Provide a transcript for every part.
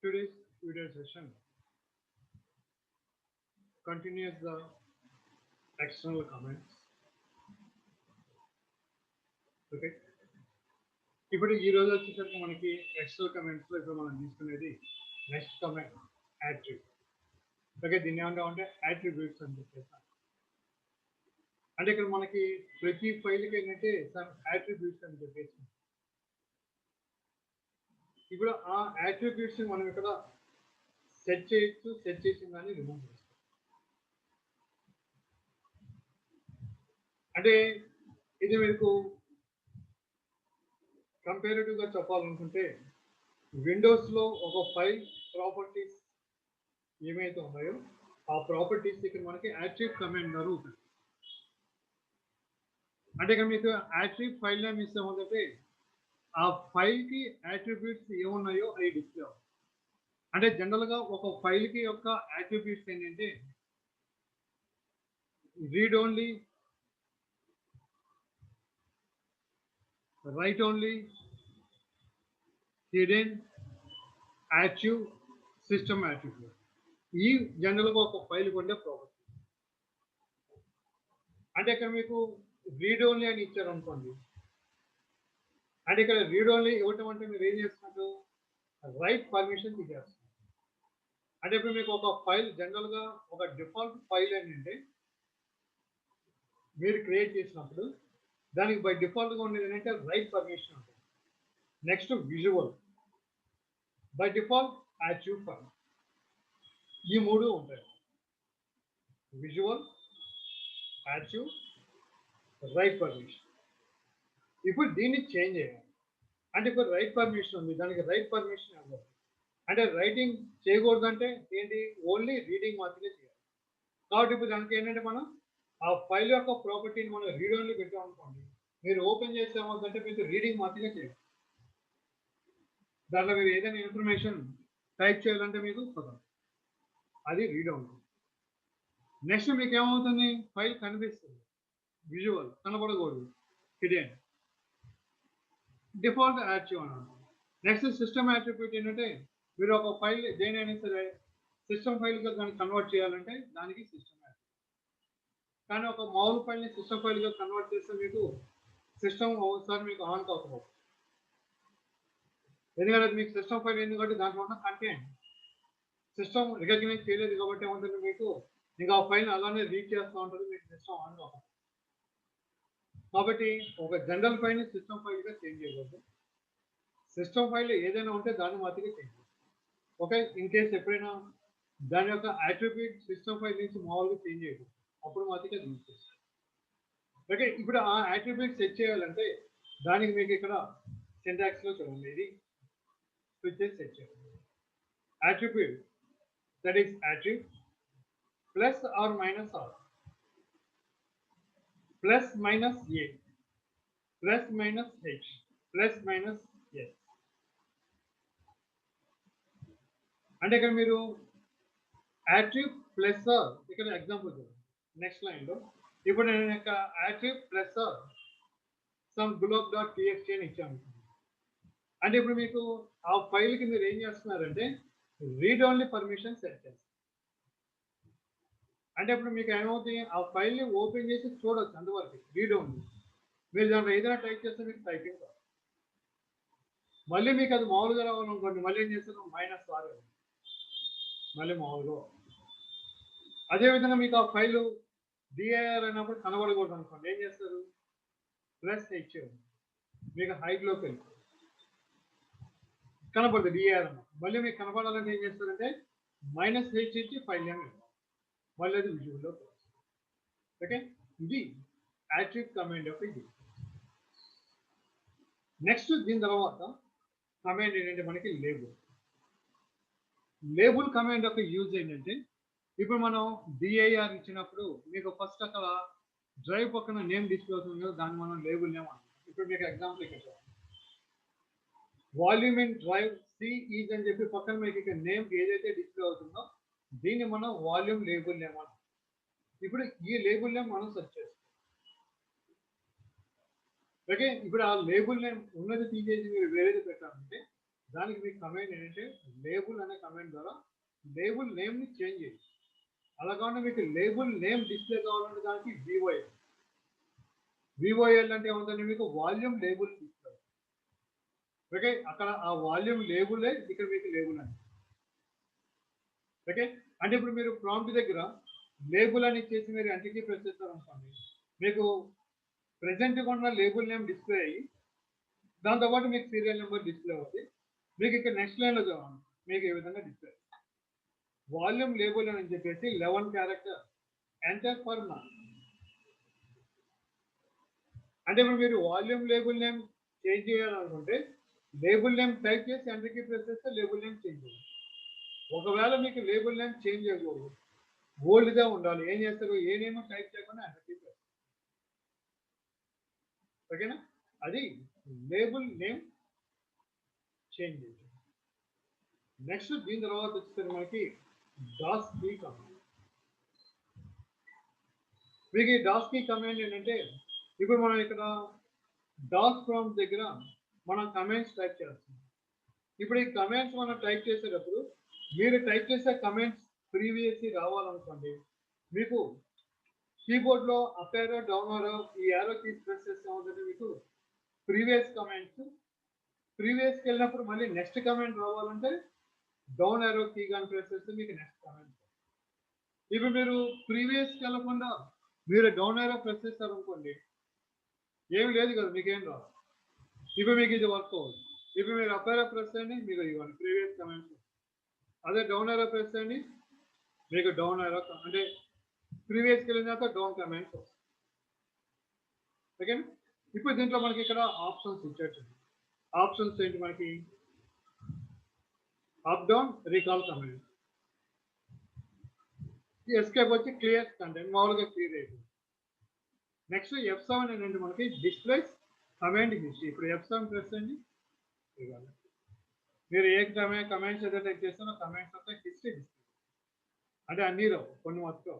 Today's video session continues the external comments. Okay, ఇప్పుడు ఈ రోజు వచ్చేసరికి మనకి ఎక్స్టర్నల్ కమెంట్స్ లో ఇప్పుడు మనం తీసుకునేది నెక్స్ట్ కమెంట్ యాట్రిబ్యూట్. ఓకే, దీన్ని ఏమంటామంటే యాట్రిబ్యూట్స్ అని చెప్పేసి. అంటే ఇక్కడ మనకి ప్రతి ఫైల్కి ఏంటంటే సమ్ యాట్రిబ్యూట్స్ అని చెప్పేసి. ఇప్పుడు ఆ యాట్రిబ్యూట్స్ మనం ఇక్కడ సెట్ చేయొచ్చు, సెట్ చేసిన దాన్ని రిమూవ్ చేస్తాం. అంటే ఇది మీకు కంపేరేటివ్ గా చెప్పాలనుకుంటే విండోస్ లో ఒక ఫైల్ ప్రాపర్టీస్ ఏమైతే ఉన్నాయో ఆ ప్రాపర్టీస్ ఇక్కడ మనకి యాట్రిబ్యూట్ కమాండ్ ద్వారా ఉంటుంది. అంటే ఇక్కడ మీకు యాట్రిబ్యూట్ ఫైల్ నేమ్ ఇస్తామంటే ఆ ఫైల్ కి యాట్రిబ్యూట్స్ ఏమున్నాయో అవి డిస్ప్లే అవుతాయి. అంటే జనరల్ గా ఒక ఫైల్ కి యొక్క యాట్రిబ్యూట్స్ ఏంటంటే read only, right only, hidden, active, system attribute. ఈ జనరల్ గా ఒక ఫైల్ ఉండే ప్రాపర్టీ. అంటే ఇక్కడ మీకు రీడ్ ఓన్లీ అని ఇచ్చారు అనుకోండి, అంటే ఇక్కడ రీడ్ ఓన్లీ ఇవ్వటం అంటే మీరు ఏం చేస్తున్నట్టు రైట్ పర్మిషన్ ఇచ్చేస్తున్నారు. అంటే ఇప్పుడు మీకు ఒక ఫైల్ జనరల్ గా ఒక డిఫాల్ట్ ఫైల్ ఏంటంటే మీరు క్రియేట్ చేసినప్పుడు దానికి బై డిఫాల్ట్ గా ఉండేది ఏంటంటే రైట్ పర్మిషన్ ఉంటుంది. Next visual, by default active file, ఈ మూడు ఉంటాయి. Visual, active, right permission. ఇప్పుడు దీన్ని చేంజ్ చేయాలి. అంటే ఇప్పుడు రైట్ పర్మిషన్ ఉంది, దానికి రైట్ పర్మిషన్ ఇవ్వాలి. అంటే రైటింగ్ చేయకూడదంటే ఏంటి, ఓన్లీ రీడింగ్ మాత్రమే చేయాలి. కాబట్టి ఇప్పుడు దానికి ఏంటంటే మనం ఆ ఫైల్ యొక్క ప్రాపర్టీని మనం రీడ్ ఓన్లీ పెట్టామనుకోండి, మీరు ఓపెన్ చేసామంటే మీకు రీడింగ్ మాత్రమే చేయాలి. దాంట్లో మీరు ఏదైనా ఇన్ఫర్మేషన్ టైప్ చేయాలంటే మీకు కుదరదు, అది రీడ్ ఓన్లీ. నెక్స్ట్ మీకు ఏమవుతుంది, ఫైల్ కనిపిస్తుంది, విజువల్ కనబడకూడదు, హిడెన్, డిఫాల్ట్ యాక్టివ్ అన్నాను. నెక్స్ట్ సిస్టమ్ యాట్రిబ్యూట్ ఏంటంటే మీరు ఒక ఫైల్ దేనైనా సరే సిస్టమ్ ఫైల్గా దాన్ని కన్వర్ట్ చేయాలంటే దానికి సిస్టమ్ యాట్రిబ్యూట్. కానీ ఒక మామూలు ఫైల్ని సిస్టమ్ ఫైల్గా కన్వర్ట్ చేస్తే మీకు సిస్టమ్ ఒకసారి మీకు ఆన్ కాకపోవచ్చు. ఎందుకంటే మీకు సిస్టమ్ ఫైల్ ఎందుకంటే దాంట్లో ఉన్న కంటెంట్ సిస్టమ్ రికగ్నైజ్ చేయలేదు కాబట్టి ఏమంటుంది, మీకు ఇంకా ఆ ఫైల్ అలానే రీడ్ చేస్తూ ఉంటుంది, మీకు సిస్టమ్ ఆన్ కాకపోవచ్చు. కాబట్టి ఒక జనరల్ ఫైల్ని సిస్టమ్ ఫైల్గా చేంజ్ చేయకూడదు. సిస్టమ్ ఫైల్ ఏదైనా ఉంటే దాన్ని మాత్రమే చేంజ్ చేయాలి. ఓకే, ఇన్ కేస్ ఎప్పుడైనా దాని యొక్క అట్రిబ్యూట్ సిస్టమ్ ఫైల్ నుంచి మామూలుగా చేంజ్ చేయకూడదు, అప్పుడు మాత్రమే యూజ్ చేస్తాం. ఓకే, ఇప్పుడు ఆ అట్రిబ్యూట్ సెట్ చేయాలంటే దానికి మీకు ఇక్కడ సింటాక్స్ లో చూడండి, ఇది స్విచెస్ సెట్ చేయాలి. Attribute that is attribute plus or minus R, plus minus A, plus minus H, plus minus S. అంటే ఇక్కడ మీరు యాట్రిబ్యూట్ ప్లస్ ఇక్కడ ఎగ్జాంపుల్ చూడండి నెక్స్ట్ లైన్ లో. ఇప్పుడు నేను యొక్క attribute plus some Gulab dot TXT అని ఇచ్చాను. అంటే ఇప్పుడు మీకు ఆ ఫైల్ కి మీరు ఏం చేస్తున్నారంటే రీడ్ ఓన్లీ పర్మిషన్ సెట్ చేస్తారు. అంటే ఇప్పుడు మీకు ఏమవుతుంది, ఆ ఫైల్ ని ఓపెన్ చేసి చూడొచ్చు, అందువరకు రీడ్ ఓన్లీ. మీరు దాంట్లో ఏదైనా టైప్ చేస్తే మీకు టైపింగ్ రాదు. మళ్ళీ మీకు అది మామూలుగా రావాలనుకోండి, మళ్ళీ ఏం చేస్తారు, మైనస్ ఆర్, మళ్ళీ మామూలుగా. అదేవిధంగా మీకు ఆ ఫైల్ డిఐఆర్ అయినప్పుడు కనబడకూడదు అనుకోండి, ఏం చేస్తారు, ప్లస్ హెచ్, మీకు హైట్లోకి వెళ్ళి కనపడుతుంది డిఐఆర్ అన్న. మళ్ళీ మీకు కనపడాలంటే ఏం చేస్తారంటే మైనస్ హెచ్ ఇచ్చి ఫైల్ నేమ్ మళ్ళీ అది విజువల్లో. ఓకే, ఇది యాట్రిబ్యూట్ కమాండ్ యొక్క ఇది. నెక్స్ట్ దీని తర్వాత కమాండ్ ఏంటంటే మనకి లేబుల్. లేబుల్ కమాండ్ యొక్క యూజ్ ఏంటంటే ఇప్పుడు మనం డిఐఆర్ ఇచ్చినప్పుడు మీకు ఫస్ట్ అక్కడ డ్రైవ్ పక్కన నేమ్ డిస్ప్లే అవుతుంది కదా, దాన్ని మనం లేబుల్ నేమ్ అంటాం. ఇప్పుడు మీకు ఎగ్జాంపుల్ ఇక్కడ volume in drive C is అని చెప్పి పక్కన మీకు ఇక్కడ నేమ్ ఏదైతే డిస్ప్లే అవుతుందో దీన్ని మనం వాల్యూమ్ లేబుల్ నేమ్ అంటాం. ఇప్పుడు ఈ లేబుల్ నేమ్ మనం సెర్చ్ చేస్తాం. ఓకే, ఇప్పుడు ఆ లేబుల్ నేమ్ ఉన్నది తీసేసి మీరు వేరేది పెట్టాలంటే దానికి మీకు కమాండ్ ఏంటంటే లేబుల్ అనే కమాండ్ ద్వారా లేబుల్ నేమ్ని చేంజ్ చేయండి. అలా కాకుండా మీకు లేబుల్ నేమ్ డిస్ప్లే కావాలంటే దానికి విఓఎల్ అంటే ఏముందంటే మీకు వాల్యూమ్ లేబుల్ డిస్ప్లే. ఓకే, అక్కడ ఆ వాల్యూమ్ లేబులే ఇక్కడ మీకు లేబుల్ అండి. ఓకే, అంటే ఇప్పుడు మీరు ప్రాంప్ట్ దగ్గర లేబుల్ అని ఇచ్చేసి మీరు ఎంటర్ కీ ప్రెస్ చేస్తారు అనుకోండి, మీకు ప్రెసెంట్గా ఉన్న లేబుల్ నేమ్ డిస్ప్లే అయ్యి దాంతోపాటు మీకు సీరియల్ నెంబర్ డిస్ప్లే అవుతుంది. మీకు ఇక్కడ నెక్స్ట్ లైన్లో చూడండి మీకు ఈ విధంగా డిస్ప్లే వాల్యూమ్ లేబుల్ అని చెప్పేసి 11 క్యారెక్టర్ ఎంటర్ ఫర్ నా. అంటే ఇప్పుడు మీరు వాల్యూమ్ లేబుల్ నేమ్ చేంజ్ చేయాలనుకుంటే లేబుల్ నేమ్ టైప్ చేసి ఎంటర్ కీ ప్రెస్ చేస్తే లేబుల్ నేమ్ చేంజ్ చేయాలి. ఒకవేళ మీకు లేబుల్ నేమ్ చేంజ్ చేయకూడదు, ఓల్డ్గా ఉండాలి, ఏం చేస్తారు, ఏ నేమ్ టైప్ చేయకుండా ఎంటర్ కీ ప్రెస్. ఓకేనా, అది లేబుల్ నేమ్ చేంజ్ చేయాలి. నెక్స్ట్ దీని తర్వాత వచ్చేసరికి మనకి డాస్ కీ కమాండ్. మీకు ఈ డాస్ కీ కమాండ్ ఏంటంటే ఇప్పుడు మనం ఇక్కడ డాస్ ప్రాంప్ట్ దగ్గర మనం కమాండ్స్ టైప్ చేస్తాం. ఇప్పుడు ఈ కమాండ్స్ మనం టైప్ చేసేటప్పుడు మీరు టైప్ చేసే కమాండ్స్ ప్రీవియస్లీ రావాలనుకోండి, మీకు కీబోర్డ్లో అప్ యారో డౌన్ యారో ఈ యారో కీస్ ప్రెస్ చేస్తే ఏమవుతుంది, మీకు ప్రీవియస్ కమాండ్స్ ప్రీవియస్కి వెళ్ళినప్పుడు మళ్ళీ నెక్స్ట్ కమాండ్ రావాలంటే డౌన్ యారో కీ కానీ ప్రెస్ చేస్తే మీకు నెక్స్ట్ కమాండ్. ఇప్పుడు మీరు ప్రీవియస్కి వెళ్ళకుండా మీరు డౌన్ యారో ప్రెస్ చేస్తారు అనుకోండి, ఏమి లేదు కదా, మీకేం రాదు. ఇప్పుడు మీకు ఇది వర్క్ అవ్వదు. ఇప్పుడు మీరు అప్ యారో ప్రెస్ చేయండి, మీకు ఇవ్వండి ప్రీవియస్ కమాండ్స్. అదే డౌన్ యారో ప్రెస్ చేయండి, మీకు డౌన్ యారో అంటే ప్రీవియస్కి వెళ్ళినాక డౌన్ కమాండ్స్ వస్తాయి. ఓకే, ఇప్పుడు దీంట్లో మనకి ఇక్కడ ఆప్షన్స్ ఇచ్చేటండి. ఆప్షన్స్ ఏంటి మనకి, up down recall command, escape వచ్చి క్లియర్ కంటెంట్ మామూలుగా క్లియర్ అయిపోయింది. నెక్స్ట్ F7 ఏంటంటే మనకి డిస్ప్లేస్ కమాండ్ హిస్టరీ. ఇప్పుడు F7 ప్రెస్ చేయండి, మీరు ఏ కమాండ్స్ ఏదైతే టైప్ చేస్తారో కమాండ్స్ అంతా హిస్టరీ అంటే అన్ని రావు, కొన్ని మాత్రం.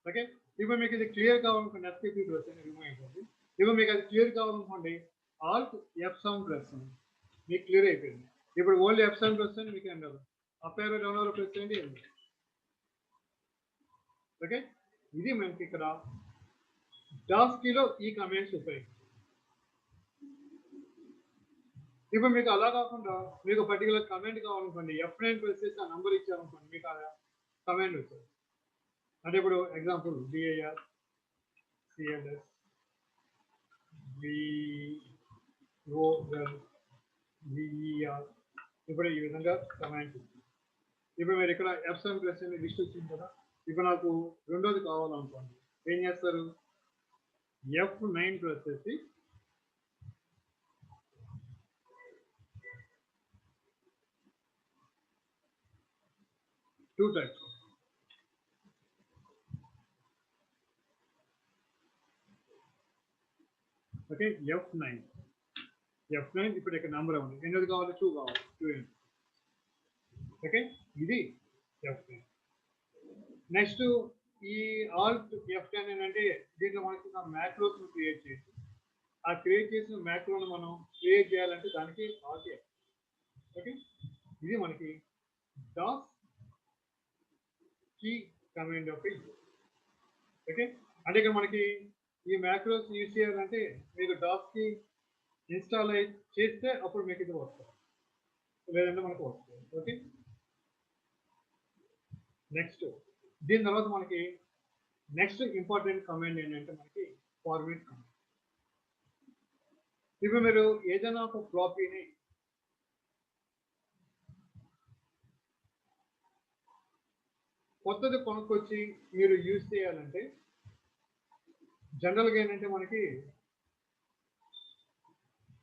ఓకే, ఇప్పుడు మీకు ఇది క్లియర్ కావాలనుకోండి ఎస్కేప్ ప్రెస్ చేయండి, రిమూవ్ అయిపోయింది. ఇప్పుడు మీకు అది క్లియర్ కావాలనుకోండి ఆల్ట్ F7 ప్రెస్ చేయండి, మీకు క్లియర్ అయిపోయింది. ఇప్పుడు ఓన్లీ F7 ప్రెస్ చేయండి, మీకు ఏం రాదు. Up arrow down arrow press చేయండి. ఓకే, ఇది మనకి ఇక్కడ డాస్ కీలో ఈ కమాండ్స్ ఉపయోగించి. ఇప్పుడు మీకు అలా కాకుండా మీకు పర్టికులర్ కమాండ్ కావాలనుకోండి, F9 ప్రెస్ చేసి ఆ నంబర్ ఇచ్చారనుకోండి, మీకు ఆ కమాండ్ వచ్చేది. అంటే ఇప్పుడు example DIR CLS VOL VER, ఇప్పుడు ఈ విధంగా కమాండ్. ఇప్పుడు మీరు ఇక్కడ F7 ప్రెస్ చేసి లిస్ట్ వచ్చింది కదా, ఇప్పుడు నాకు రెండోది కావాలనుకోండి, ఏం చేస్తారు, F9 ప్రెస్ చేసి టూ టైప్స్. ఓకే, F9 ఇప్పుడు ఇక్కడ నెంబర్ ఉంది, ఎన్నోది కావాలి, 2 కావాలి, 2. ఓకే, ఇది F9. నెక్స్ట్ ఈ ఆల్ట్ F10 ఏంటంటే దీంట్లో మనకి మ్యాక్రోస్ క్రియేట్ చేయొచ్చు. ఆ క్రియేట్ చేసిన మ్యాక్రోని మనం క్రియేట్ చేయాలంటే దానికి ఆల్ట్. ఓకే, ఇది మనకి డాస్ కీ కమాండ్ యొక్క యూజ్. ఓకే, అంటే ఇక్కడ మనకి ఈ మ్యాక్రోస్ యూజ్ చేయాలంటే మీకు డాస్ కీ ఇన్స్టాల్ అయి చేస్తే అప్పుడు మీకు ఇది వస్తుంది, లేదంటే మనకు వస్తుంది. ఓకే, నెక్స్ట్ దీని తర్వాత మనకి నెక్స్ట్ ఇంపార్టెంట్ కమాండ్ ఏంటంటే మనకి ఫార్వర్డ్ కమాండ్. ఇప్పుడు మీరు ఏదైనా ఒక ఫ్లాపీని కొత్తది కొనుక్కొచ్చి మీరు యూజ్ చేయాలంటే జనరల్గా ఏంటంటే మనకి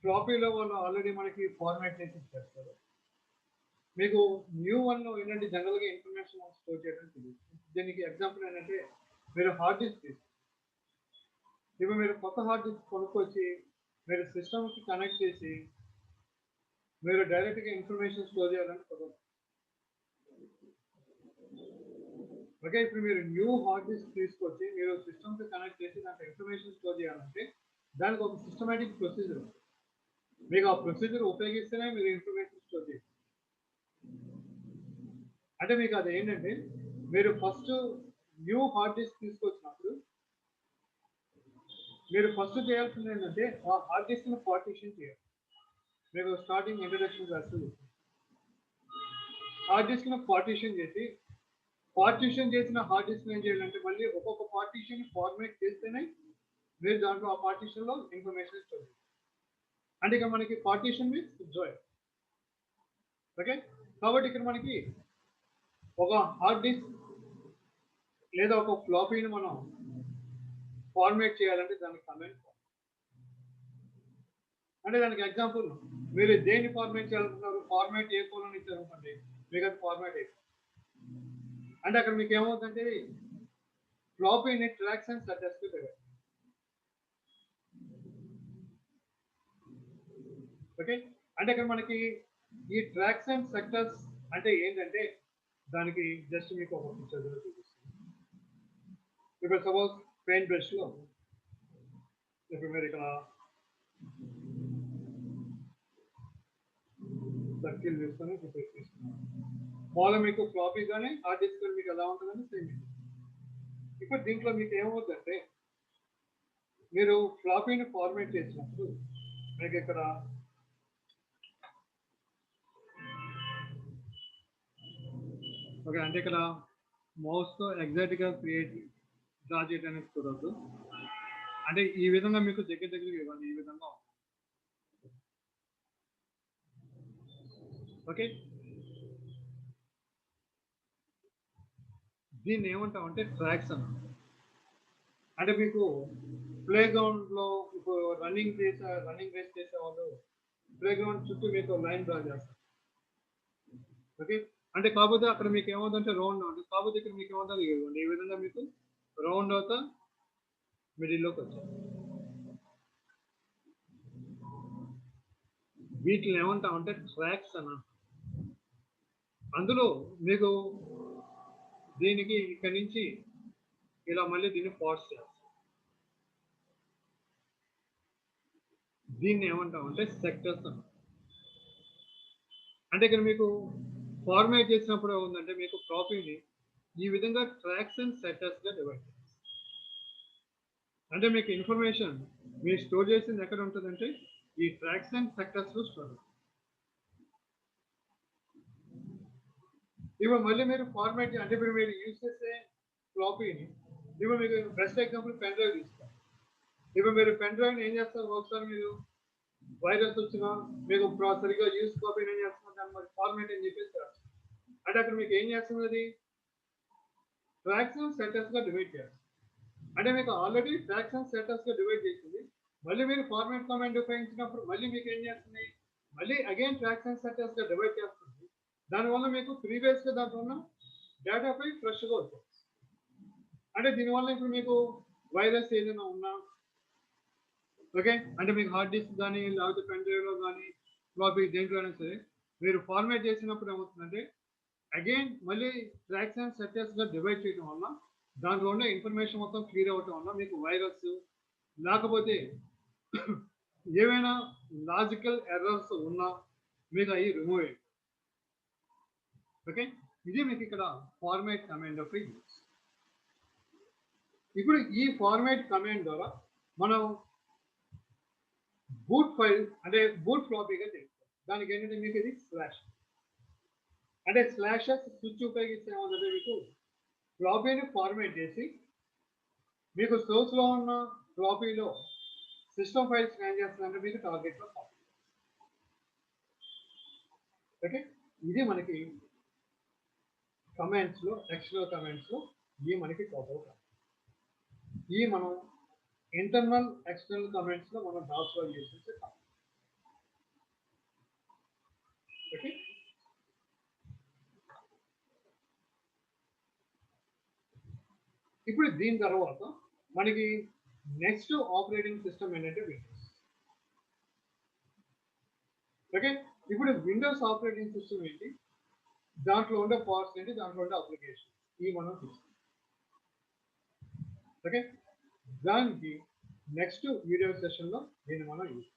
ఫ్లాపీలో వాళ్ళు ఆల్రెడీ మనకి ఫార్మాట్ చేసి ఇచ్చేస్తారు. మీకు న్యూ వన్లో ఏంటంటే జనరల్గా ఇన్ఫర్మేషన్ స్టోర్ చేయడం తెలియదు. దీనికి ఎగ్జాంపుల్ ఏంటంటే మీరు హార్డ్ డిస్క్ తీసుకుంటారు. ఇప్పుడు మీరు కొత్త హార్డ్ డిస్క్ కొనుక్కొచ్చి మీరు సిస్టమ్కి కనెక్ట్ చేసి మీరు డైరెక్ట్గా ఇన్ఫర్మేషన్ స్టోర్ చేయాలంటే కుదరదు. ఓకే, ఇప్పుడు మీరు న్యూ హార్డ్ డిస్క్ తీసుకొచ్చి మీరు సిస్టమ్కి కనెక్ట్ చేసి దాంట్లో ఇన్ఫర్మేషన్ స్టోర్ చేయాలంటే దానికి ఒక సిస్టమేటిక్ ప్రొసీజర్ ఉంది. మీకు ఆ ప్రొసీజర్ ఉపయోగిస్తేనే మీరు ఇన్ఫర్మేషన్ స్టోర్ చేయాలి. అంటే మీకు అది ఏంటంటే మీరు ఫస్ట్ న్యూ హార్డ్ డిస్క్ తీసుకొచ్చినప్పుడు మీరు ఫస్ట్ చేయాల్సింది ఏంటంటే ఆ హార్డ్ డిస్క్ ని పార్టీషన్ చేయాలి. మీకు starting introduction class hard disk ని పార్టీషన్ చేసిన హార్డ్ డిస్క్ ఏం చేయాలంటే మళ్ళీ ఒక్కొక్క పార్టీషన్ ఫార్మేట్ చేస్తేనే మీరు దాంట్లో ఆ పార్టీషన్ లో ఇన్ఫర్మేషన్ స్టోర్ చేయాలి. అంటే ఇక మనకి పార్టీషన్ మీన్స్ జాయిన్. ఓకే, కాబట్టి ఇక్కడ మనకి ఒక హార్డ్ డిస్క్ లేదా ఒక ఫ్లాపీని మనం ఫార్మేట్ చేయాలంటే దానికి కమాండ్. అంటే దానికి ఎగ్జాంపుల్ మీరు దేన్ని ఫార్మేట్ చేయాలనుకుంటున్నారు, ఫార్మేట్ ఏ కోలని ఇచ్చారు అనుకోండి, మీకు అది ఫార్మేట్ అయిపోతుంది. అంటే అక్కడ మీకు ఏమవుతుందంటే ఫ్లాపీని ట్రాక్స్ అండ్ సెటర్స్ కి పెట్టారు. ఓకే, అంటే ఇక్కడ మనకి ఈ ట్రాక్స్ అండ్ సెక్టర్స్ అంటే ఏంటంటే దానికి జస్ట్ మీకు ఒక పిక్చర్ చూపిస్తుంది. ఇప్పుడు సపోజ్ పెయింట్ బ్రష్ లో ఇప్పుడు మీరు ఇక్కడ సర్కిల్ తీసుకొని తీసుకున్నాను. మామూలుగా మీకు ఫ్లాపీ కానీ హార్డ్ డిస్క్ మీకు ఎలా ఉంటుందని సేమ్. ఇప్పుడు దీంట్లో మీకు ఏమవుతుందంటే మీరు ఫ్లాపీని ఫార్మేట్ చేసినప్పుడు మీకు ఇక్కడ ఓకే, అంటే ఇక్కడ మౌస్తో ఎగ్జాక్ట్గా డ్రా చేయడానికి కుదరదు. అంటే ఈ విధంగా మీకు దగ్గర ఇవ్వాలి, ఈ విధంగా. ఓకే, దీన్ని ఏమంటామంటే ట్రాక్స్ అన్న. అంటే మీకు ప్లే గ్రౌండ్లో ఇప్పుడు రన్నింగ్ రేస్ చేసే వాళ్ళు ప్లే గ్రౌండ్ చుట్టూ మీకు లైన్ డ్రా చేస్తారు. ఓకే, అంటే కాకపోతే అక్కడ మీకు ఏమవుతుందంటే రౌండ్ ఉంటుంది, కాకపోతే ఇక్కడ మీకు ఏమవుతుంది ఈ విధంగా మీకు రౌండ్ అవుతా మిడిల్లోకి వచ్చారు. వీటిని ఏమంటామంటే ట్రాక్స్ అన్న. అందులో మీకు దీనికి ఇక్కడి నుంచి ఇలా మళ్ళీ దీన్ని పాజ్ చేస్తారు. దీన్ని ఏమంటామంటే సెక్టర్స్ అన్న. అంటే ఇక్కడ మీకు ఫార్మేట్ చేసినప్పుడు ఉందంటే మీకు ప్రాపర్టీని ఈ విధంగా ట్రాక్స్ అండ్ సెక్టర్స్ గా డివైడ్ చేస్తారు. అంటే మీకు ఇన్ఫర్మేషన్ మీరు స్టోర్ చేసింది ఎక్కడ ఉంటుందంటే ఈ ట్రాక్స్ అండ్ సెక్టర్స్ లో స్టోర్. ఇప్పుడు మళ్ళీ మీరు ఫార్మేట్ అంటే ఇప్పుడు మీరు యూజ్ చేసే ఫ్లాపీని ఇప్పుడు మీకు బెస్ట్ ఎగ్జాంపుల్ పెన్ డ్రైవ్ తీసుకోండి. ఇప్పుడు మీరు పెన్ డ్రైవ్ ఏం చేస్తారు, ఒకసారి మీరు వైరస్ వచ్చినా మీకు సరిగ్గా యూజ్ కాపీ ఏం చేస్తున్నారు దాన్ని మరి ఫార్మేట్ అని చెప్పేసి అంటే అక్కడ మీకు ఏం చేస్తుంది అది ట్రాక్స్ అండ్ సెటర్స్ గా డివైడ్ చేయాలి. అంటే మీకు ఆల్రెడీ ట్రాక్స్ అండ్ సెటర్స్ గా డివైడ్ చేసింది, మళ్ళీ మీరు ఫార్మేట్ కమాండ్ ఉపయోగించినప్పుడు మళ్ళీ మీకు ఏం చేస్తుంది, మళ్ళీ అగైన్ ట్రాక్స్ అండ్ సెటర్స్ గా డివైడ్ చేస్తుంది. దానివల్ల మీకు ప్రీవియస్ గా దాంట్లో ఉన్న డేటాపై ఫ్రెష్గా వస్తుంది. అంటే దీనివల్ల ఇప్పుడు మీకు వైరస్ ఏదైనా ఉన్నా ఓకే, అంటే మీకు హార్డ్ డిస్క్ కానీ లేకపోతే పెన్ డ్రైవ్లో కానీ ఫ్లాపీ దేంట్లో అయినా సరే మీరు ఫార్మేట్ చేసినప్పుడు ఏమవుతుందంటే అగైన్ మళ్ళీ ట్రాక్స్ అండ్ సెటర్స్ గా డివైడ్ చేయడం వల్ల దాంట్లో ఉన్న ఇన్ఫర్మేషన్ మొత్తం క్లియర్ అవటం వల్ల మీకు వైరస్ లేకపోతే ఏవైనా లాజికల్ ఎర్రర్స్ ఉన్నా మీకు అవి రిమూవ్ అయ్యి. ఓకే, ఇది మీకు ఇక్కడ ఫార్మేట్ కమాండ్ ఆఫ్ యూజ్. ఇప్పుడు ఈ ఫార్మేట్ కమాండ్ ద్వారా మనం బూట్ ఫైల్ అంటే బూట్ ఫ్లాపీగా తెలుస్తాం. దానికి ఏంటంటే మీకు ఇది స్లాష్ అంటే స్లాషెస్ స్విచ్ ఉపయోగిస్తే ఏమవుతుందంటే మీకు ఫ్లాపీని ఫార్మేట్ చేసి మీకు సోర్స్ లో ఉన్న ఫ్లాపీలో సిస్టమ్ ఫైల్ స్కాన్ చేస్తుందంటే మీకు టార్గెట్ లో. ఓకే, ఇది మనకి కమాండ్స్ లో ఎక్స్టర్నల్ కమాండ్స్ లో ఈ మనకి టాప్. ఈ మనం ఇంటర్నల్ ఎక్స్టర్నల్ కమాండ్స్ లో మనం ట్రాన్స్ఫర్ చేసేసి. ఓకే, ఇప్పుడు దీని తర్వాత మనకి నెక్స్ట్ ఆపరేటింగ్ సిస్టమ్ ఏంటంటే విండోస్. ఓకే, ఇప్పుడు విండోస్ ఆపరేటింగ్ సిస్టమ్ ఏంటి, దాంట్లో ఉండే పార్ట్స్ ఏంటి, దాంట్లో ఉండే అప్లికేషన్ ఇవి మనం చూస్తాం. ఓకే, దానికి నెక్స్ట్ వీడియో సెషన్లో దీన్ని మనం యూజ్